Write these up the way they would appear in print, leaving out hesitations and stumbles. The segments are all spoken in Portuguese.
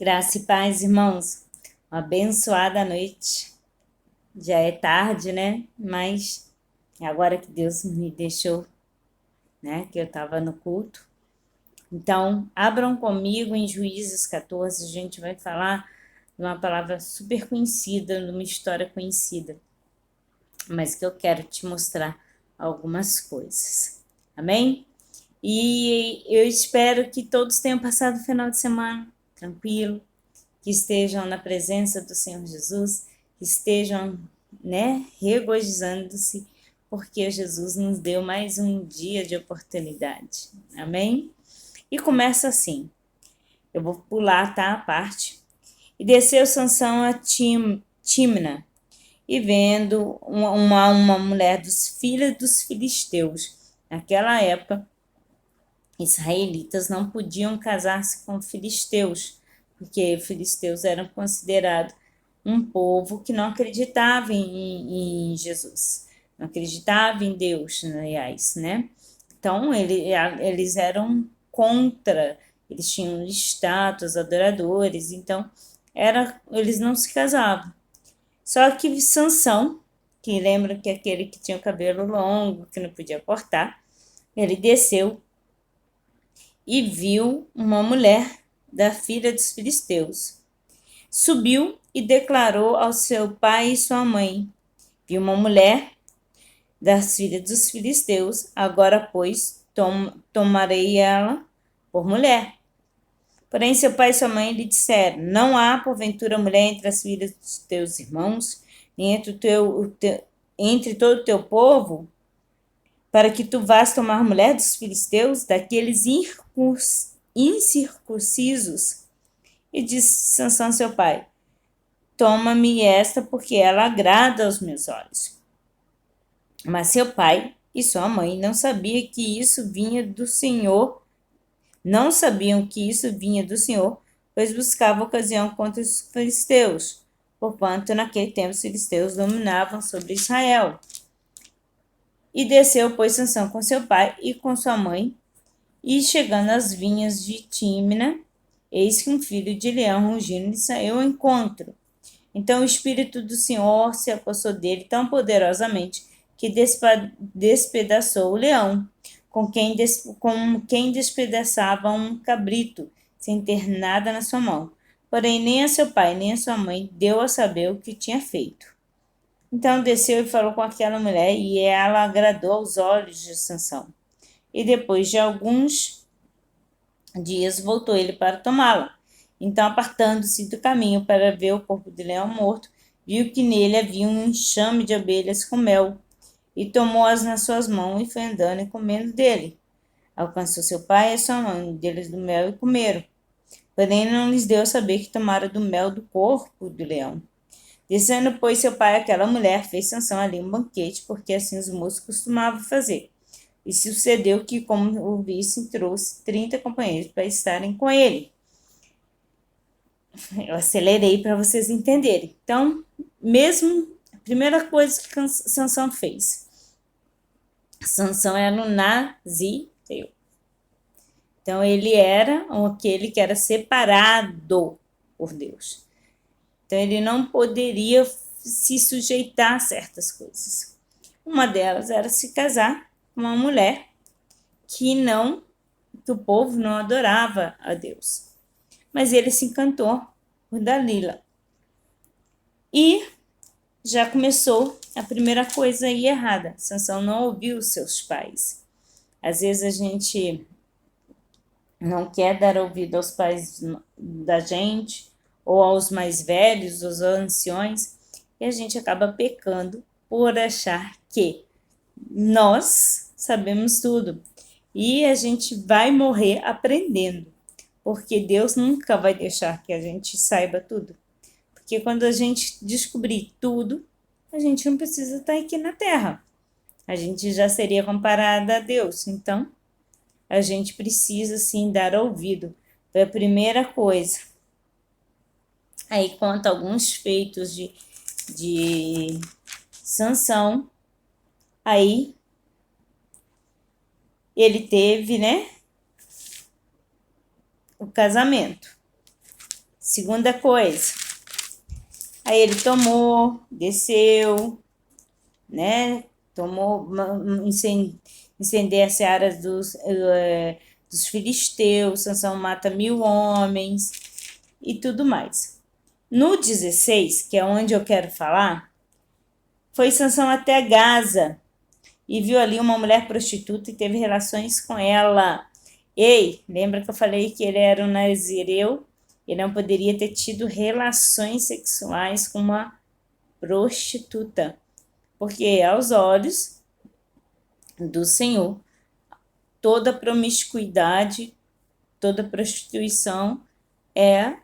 Graça e paz, irmãos. Uma abençoada noite. Já é tarde, né? Mas é agora que Deus me deixou, né? Que eu estava no culto. Então, abram comigo em Juízes 14. A gente vai falar de uma palavra super conhecida, de uma história conhecida, mas que eu quero te mostrar algumas coisas. Amém? E eu espero que todos tenham passado o final de semana tranquilo, que estejam na presença do Senhor Jesus, que estejam, né, regozijando-se, porque Jesus nos deu mais um dia de oportunidade. Amém? E começa assim. Eu vou pular, tá, a parte. E desceu Sansão a Tímna, e vendo uma mulher dos filhos dos filisteus. Naquela época, israelitas não podiam casar-se com filisteus, porque filisteus eram considerados um povo que não acreditava em Jesus, não acreditava em Deus, aliás, né? Então, eles eram contra, eles tinham estátuas, adoradores, então eles não se casavam. Só que Sansão, que lembra que aquele que tinha o cabelo longo, que não podia cortar, ele desceu e viu uma mulher da filha dos filisteus. Subiu e declarou ao seu pai e sua mãe: Vi uma mulher das filhas dos filisteus, agora, pois, tomarei ela por mulher. Porém, seu pai e sua mãe lhe disseram: Não há, porventura, mulher entre as filhas dos teus irmãos, nem entre todo o teu povo, para que tu vás tomar mulher dos filisteus, daqueles incircuncisos? E disse Sansão a seu pai: Toma-me esta, porque ela agrada aos meus olhos. Mas seu pai e sua mãe não sabiam que isso vinha do Senhor, pois buscava ocasião contra os filisteus, porquanto naquele tempo os filisteus dominavam sobre Israel. E desceu, pois, Sansão com seu pai e com sua mãe, e chegando às vinhas de Tímina, eis que um filho de leão rugindo lhe saiu ao encontro. Então o Espírito do Senhor se apossou dele tão poderosamente que despedaçou o leão, com quem despedaçava um cabrito, sem ter nada na sua mão. Porém, nem a seu pai, nem a sua mãe deu a saber o que tinha feito. Então desceu e falou com aquela mulher, e ela agradou aos olhos de Sansão. E depois de alguns dias voltou ele para tomá-la. Então, apartando-se do caminho para ver o corpo do leão morto, viu que nele havia um enxame de abelhas com mel, e tomou-as nas suas mãos e foi andando e comendo dele. Alcançou seu pai e sua mãe deles do mel e comeram. Porém, não lhes deu a saber que tomara do mel do corpo do leão. Descendo, pois, seu pai àquela mulher, fez Sansão ali um banquete, porque assim os moços costumavam fazer. E sucedeu que, como o vissem, trouxe 30 companheiros para estarem com ele. Eu acelerei para vocês entenderem. Então, a primeira coisa que Sansão fez. Sansão era um nazireu. Então, ele era aquele que era separado por Deus. Então, ele não poderia se sujeitar a certas coisas. Uma delas era se casar com uma mulher que o povo não adorava a Deus. Mas ele se encantou por Dalila. E já começou a primeira coisa aí errada. Sansão não ouviu os seus pais. Às vezes a gente não quer dar ouvido aos pais da gente, ou aos mais velhos, aos anciões, e a gente acaba pecando por achar que nós sabemos tudo. E a gente vai morrer aprendendo, porque Deus nunca vai deixar que a gente saiba tudo. Porque quando a gente descobrir tudo, a gente não precisa estar aqui na Terra. A gente já seria comparada a Deus. Então, a gente precisa, sim, dar ouvido. Foi a primeira coisa. Aí conta alguns feitos de Sansão. Aí, ele teve, né, o casamento. Segunda coisa, aí ele tomou, desceu, né? Tomou, incendeia as searas dos filisteus, Sansão mata 1000 homens e tudo mais. No 16, que é onde eu quero falar, foi Sansão até Gaza e viu ali uma mulher prostituta e teve relações com ela. Ei, lembra que eu falei que ele era um nazireu? Ele não poderia ter tido relações sexuais com uma prostituta, porque aos olhos do Senhor, toda promiscuidade, toda prostituição é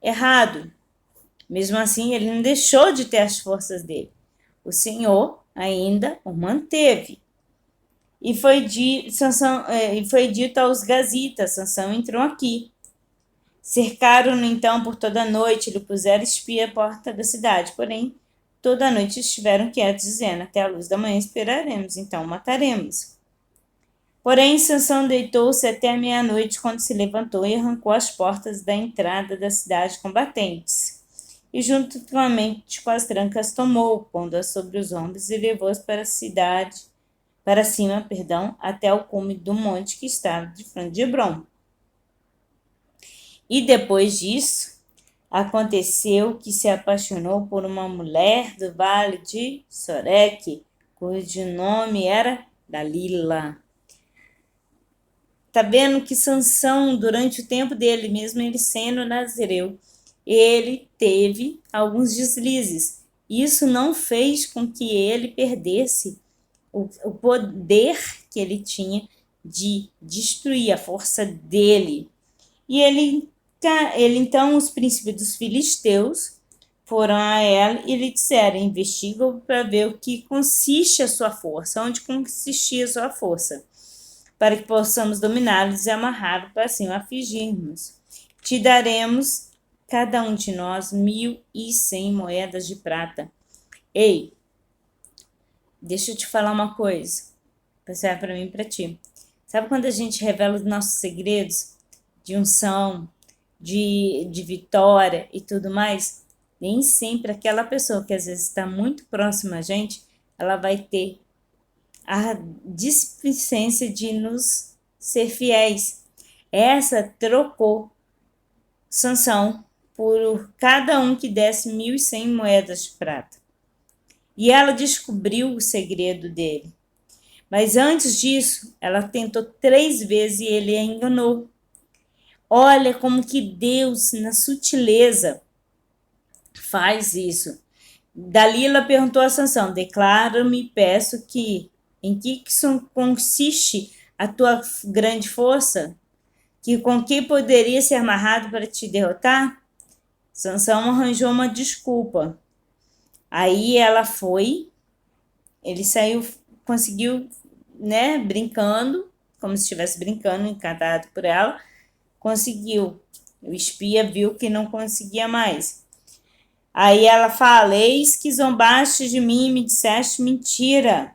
errado. Mesmo assim, ele não deixou de ter as forças dele. O Senhor ainda o manteve. E foi dito aos gazitas, Sansão entrou aqui. Cercaram-no então por toda a noite, lhe puseram espia à porta da cidade. Porém, toda a noite estiveram quietos, dizendo, até a luz da manhã esperaremos, então mataremos. Porém, Sansão deitou-se até a meia-noite, quando se levantou e arrancou as portas da entrada da cidade combatentes. E juntamente com as trancas tomou, pondo-as sobre os ombros, e levou-as para cima, até o cume do monte que estava de frente de Hebrom. E depois disso, aconteceu que se apaixonou por uma mulher do vale de Soreque, cujo nome era Dalila. Tá vendo que Sansão, durante o tempo dele, mesmo ele sendo nazireu, ele teve alguns deslizes. Isso não fez com que ele perdesse o poder que ele tinha de destruir, a força dele. E então, os príncipes dos filisteus foram a ela e lhe disseram, investigam para ver o que consiste a sua força, onde consistia a sua força, para que possamos dominá-los e amarrá-los para assim o afligirmos. Te daremos, cada um de nós, 1.100 moedas de prata. Ei, deixa eu te falar uma coisa, serve para mim e para ti. Sabe quando a gente revela os nossos segredos de unção, de vitória e tudo mais? Nem sempre aquela pessoa que às vezes está muito próxima a gente, ela vai ter a displicência de nos ser fiéis. Essa trocou Sansão por cada um que desse 1.100 moedas de prata. E ela descobriu o segredo dele. Mas antes disso, ela tentou 3 vezes e ele a enganou. Olha como que Deus, na sutileza, faz isso. Dalila perguntou a Sansão, declara-me, peço que em que consiste a tua grande força? Que com que poderia ser amarrado para te derrotar? Sansão arranjou uma desculpa. Aí ela foi, ele saiu, conseguiu, né, brincando, como se estivesse brincando, encantado por ela, conseguiu. O espia viu que não conseguia mais. Aí ela fala, eis que zombaste de mim e me disseste mentira.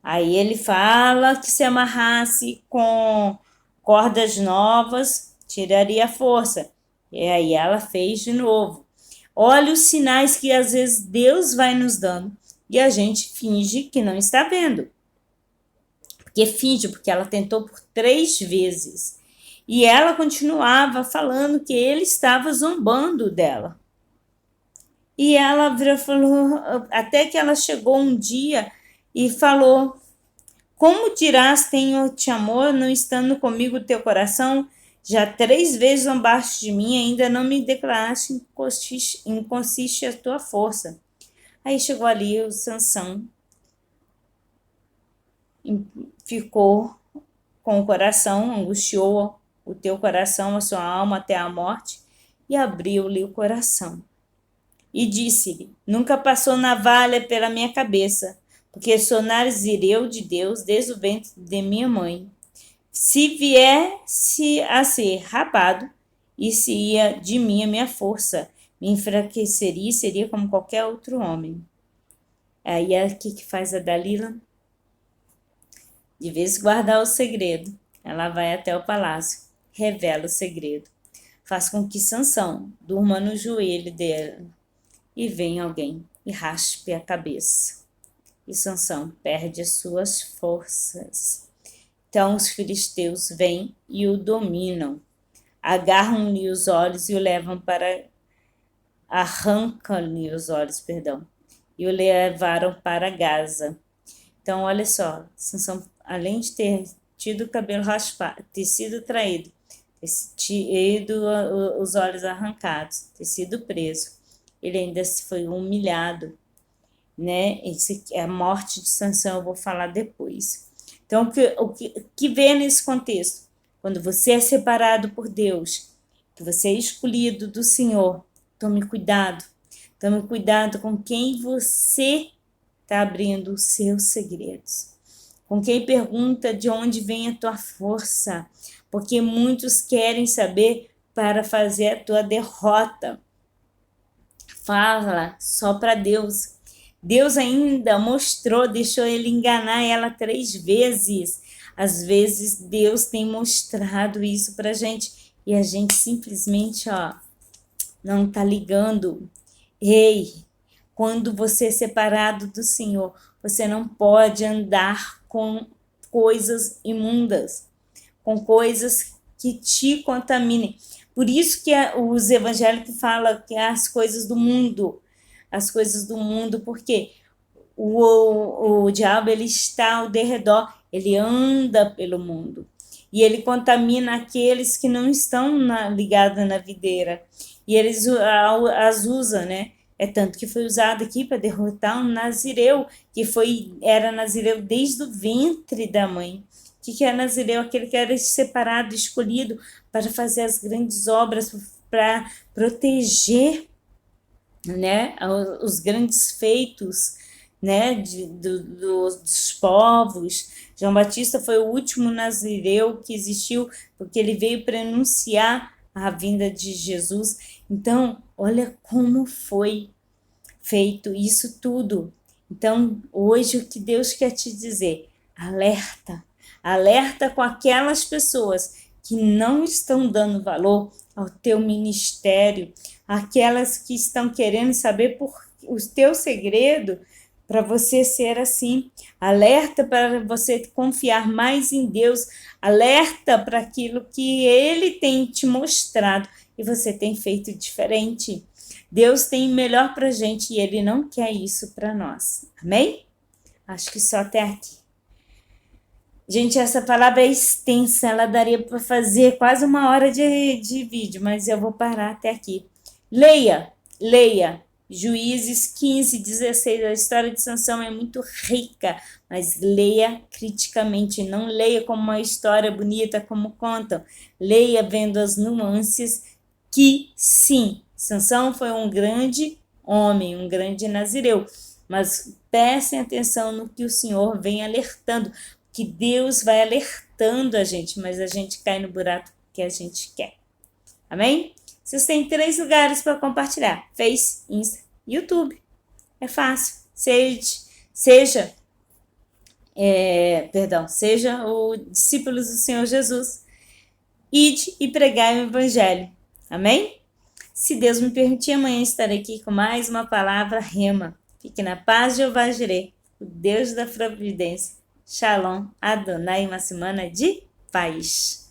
Aí ele fala que se amarrasse com cordas novas, tiraria força. E aí ela fez de novo. Olha os sinais que às vezes Deus vai nos dando e a gente finge que não está vendo. Porque ela tentou por 3 vezes. E ela continuava falando que ele estava zombando dela. E ela falou, até que ela chegou um dia e falou, como dirás tenho-te amor, não estando comigo o teu coração? Já 3 vezes zombaste de mim, ainda não me declaraste em consiste a tua força. Aí chegou ali o Sansão, ficou com o coração, angustiou o teu coração, a sua alma até a morte, e abriu-lhe o coração. E disse-lhe, nunca passou navalha pela minha cabeça, porque sou nazireu de Deus desde o ventre de minha mãe. Se viesse a ser rapado, isso ia de mim a minha força, me enfraqueceria e seria como qualquer outro homem. Aí é aqui que faz a Dalila, de vez guardar o segredo, ela vai até o palácio, revela o segredo. faz com que Sansão durma no joelho dele e venha alguém e raspe a cabeça. E Sansão perde as suas forças. Então os filisteus vêm e o dominam, agarram-lhe os olhos e o levam para... arrancam-lhe os olhos, perdão, e o levaram para Gaza. Então, olha só, Sansão, além de ter tido o cabelo raspado, ter sido traído, ter tido os olhos arrancados, ter sido preso, ele ainda foi humilhado, né? A morte de Sansão eu vou falar depois. Então, o que vê nesse contexto? Quando você é separado por Deus, que você é escolhido do Senhor, tome cuidado. Tome cuidado com quem você está abrindo os seus segredos. Com quem pergunta de onde vem a tua força. Porque muitos querem saber para fazer a tua derrota. Fala só para Deus. Deus ainda mostrou, deixou ele enganar ela 3 vezes. Às vezes Deus tem mostrado isso pra gente e a gente simplesmente, não tá ligando. Ei, quando você é separado do Senhor, você não pode andar com coisas imundas, com coisas que te contaminem. Por isso que os evangélicos falam que as coisas do mundo, porque o diabo ele está ao derredor, ele anda pelo mundo e ele contamina aqueles que não estão ligados na videira e eles as usam, né? É tanto que foi usado aqui para derrotar um nazireu, que era nazireu desde o ventre da mãe. O que é nazireu? Aquele que era separado, escolhido para fazer as grandes obras, para proteger, né, os grandes feitos, né, dos povos. João Batista foi o último nazireu que existiu, porque ele veio para anunciar a vinda de Jesus. Então, olha como foi feito isso tudo. Então, hoje o que Deus quer te dizer? Alerta com aquelas pessoas que não estão dando valor ao teu ministério, aquelas que estão querendo saber por o teu segredo para você ser assim. Alerta para você confiar mais em Deus. Alerta para aquilo que Ele tem te mostrado e você tem feito diferente. Deus tem melhor para a gente e Ele não quer isso para nós. Amém? Acho que só até aqui. Gente, essa palavra é extensa, ela daria para fazer quase 1 hora de vídeo, mas eu vou parar até aqui. Leia. Juízes 15, 16, a história de Sansão é muito rica, mas leia criticamente, não leia como uma história bonita, como contam. Leia vendo as nuances que, sim, Sansão foi um grande homem, um grande nazireu, mas prestem atenção no que o Senhor vem alertando, que Deus vai alertando a gente, mas a gente cai no buraco que a gente quer. Amém? Vocês têm 3 lugares para compartilhar: Face, Insta, YouTube. É fácil. Seja o discípulos do Senhor Jesus. Ide e pregai o Evangelho. Amém? Se Deus me permitir, amanhã estarei aqui com mais uma palavra rema. Fique na paz de Jeová Jireh, o Deus da providência. Shalom, Adonai, uma semana de paz.